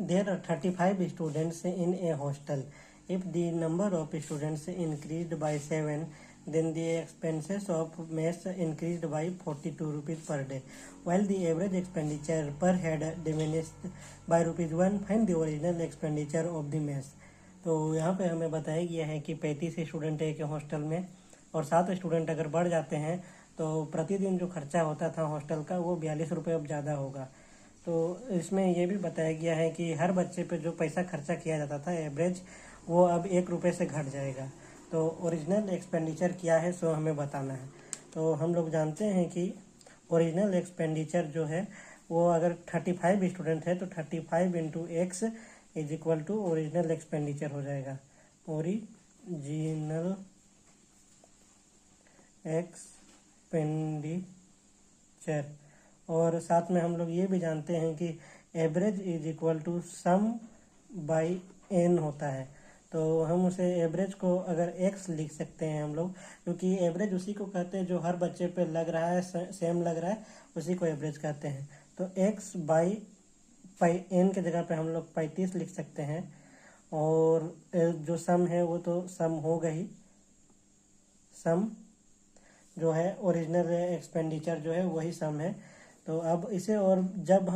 there are 35 students in a hostel. If the number of students increased by 7, then the expenses of mess increased by 42 rupees per day, while the average expenditure per head diminished by rupees 1. Find the original expenditure of the mess. तो यहाँ पे हमें बताया गया है कि 35 student है एक हॉस्टल में, और 7 स्टूडेंट अगर बढ़ जाते हैं तो प्रतिदिन जो खर्चा होता था हॉस्टल का वो 42 रुपये अब ज़्यादा होगा। तो इसमें ये भी बताया गया है कि हर बच्चे पे जो पैसा खर्चा किया जाता था एवरेज, वो अब 1 रुपये से घट जाएगा। तो ओरिजिनल एक्सपेंडिचर क्या है सो हमें बताना है। तो हम लोग जानते हैं कि ओरिजिनल एक्सपेंडिचर जो है वो अगर 35 स्टूडेंट है तो 35 into x is equal to original expenditure हो जाएगा। ओरिजिनल एक्सपेंडिचर, और साथ में हम लोग ये भी जानते हैं कि average is equal to sum by n होता है। तो हम उसे एवरेज को अगर एक्स लिख सकते हैं हम लोग, क्योंकि एवरेज उसी को कहते हैं जो हर बच्चे पे लग रहा है, सेम लग रहा है, उसी को एवरेज कहते हैं। तो एक्स बाई एन के जगह पे हम लोग 35 लिख सकते हैं, और जो सम है वो तो सम होगा ही, सम जो है ओरिजिनल एक्सपेंडिचर जो है वही सम है। तो अब इसे, और जब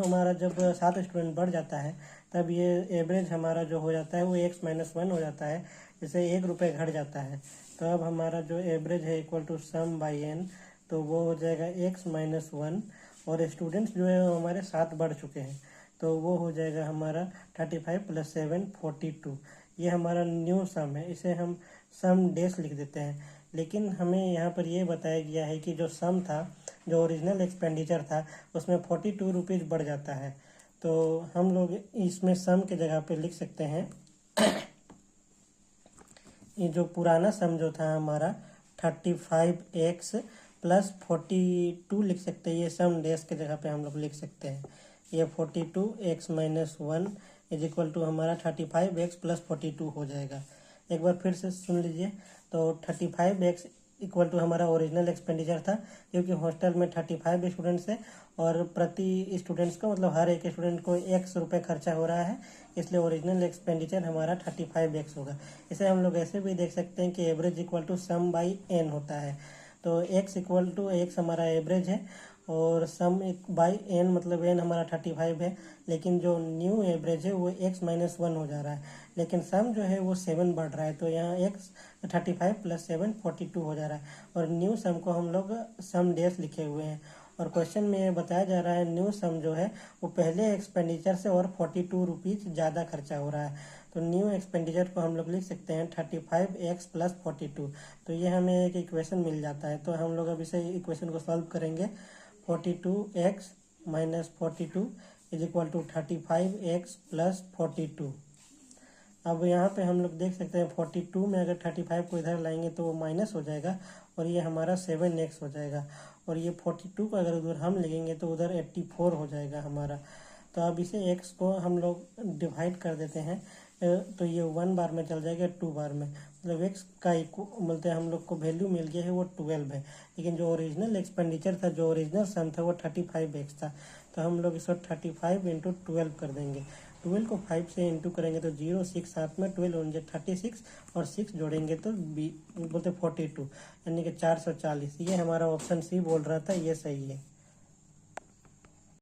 7 स्टूडेंट बढ़ जाता है तब ये एवरेज हमारा जो हो जाता है वो x - 1 हो जाता है, जिससे 1 रुपये घट जाता है। तो अब हमारा जो एवरेज है equal to sum by n, तो वो हो जाएगा x - 1, और स्टूडेंट्स जो है वो हमारे 7 बढ़ चुके हैं, तो वो हो जाएगा हमारा 35 + 7 42। ये हमारा न्यू सम है, इसे हम सम डेस लिख देते हैं। लेकिन हमें यहाँ पर ये बताया गया है कि जो सम था, जो ओरिजिनल एक्सपेंडिचर था, उसमें 42 रुपीज़ बढ़ जाता है। तो हम लोग इसमें सम के जगह पे लिख सकते हैं ये जो पुराना सम जो था हमारा 35x + 42 लिख सकते हैं। ये सम डेस के जगह पे हम लोग लिख सकते हैं। ये 42x - 1 इज इक्वल टू हमारा 35x + 42 हो जाएगा। एक बार फिर से सुन लीजिए। तो 35x इक्वल टू हमारा ओरिजिनल एक्सपेंडिचर था, क्योंकि हॉस्टल में 35 स्टूडेंट्स है और प्रति स्टूडेंट्स को, मतलब हर एक स्टूडेंट को x रुपये खर्चा हो रहा है, इसलिए ओरिजिनल एक्सपेंडिचर हमारा 35x होगा। इसे हम लोग ऐसे भी देख सकते हैं कि average equal to sum by n होता है। तो x इक्वल टू x हमारा एवरेज है, और सम बाई एन मतलब एन हमारा 35 है, लेकिन जो न्यू एवरेज है वो x - 1 हो जा रहा है, लेकिन सम जो है वो 7 बढ़ रहा है। तो यहाँ x 35 + 7 42 हो जा रहा है, और न्यू सम को हम लोग सम डेस लिखे हुए हैं। और क्वेश्चन में ये बताया जा रहा है न्यू सम जो है वो पहले एक्सपेंडिचर से और 42 रुपीज़ ज़्यादा खर्चा हो रहा है। तो न्यू एक्सपेंडिचर को हम लोग लिख सकते हैं 35x + 42। तो ये हमें एक इक्वेशन मिल जाता है। तो हम लोग अब इसे इक्वेशन को सॉल्व करेंगे। 42x - 42 is equal to 35x + 42। अब यहाँ पे हम लोग देख सकते हैं 42 में अगर 35 को इधर लाएंगे तो वो माइनस हो जाएगा, और ये हमारा 7x हो जाएगा, और ये 42 को अगर उधर हम लेंगे तो उधर 84 हो जाएगा हमारा। तो अब इसे x को हम लोग डिवाइड कर देते हैं, तो ये 1 बार में चल जाएगा 2 बार में, मतलब x का बोलते हैं हम लोग को वैल्यू मिल गया है वो 12 है। लेकिन जो ओरिजिनल एक्सपेंडिचर था, जो ओरिजिनल सम था वो 35x था। तो हम लोग इसको 35 × 12 कर देंगे। 12 को 5 से इंटू करेंगे तो 0 6 7 में 12 होंगे 36, और 6 जोड़ेंगे तो बोलते 42, यानी कि 440। ये हमारा ऑप्शन सी बोल रहा था, ये सही है।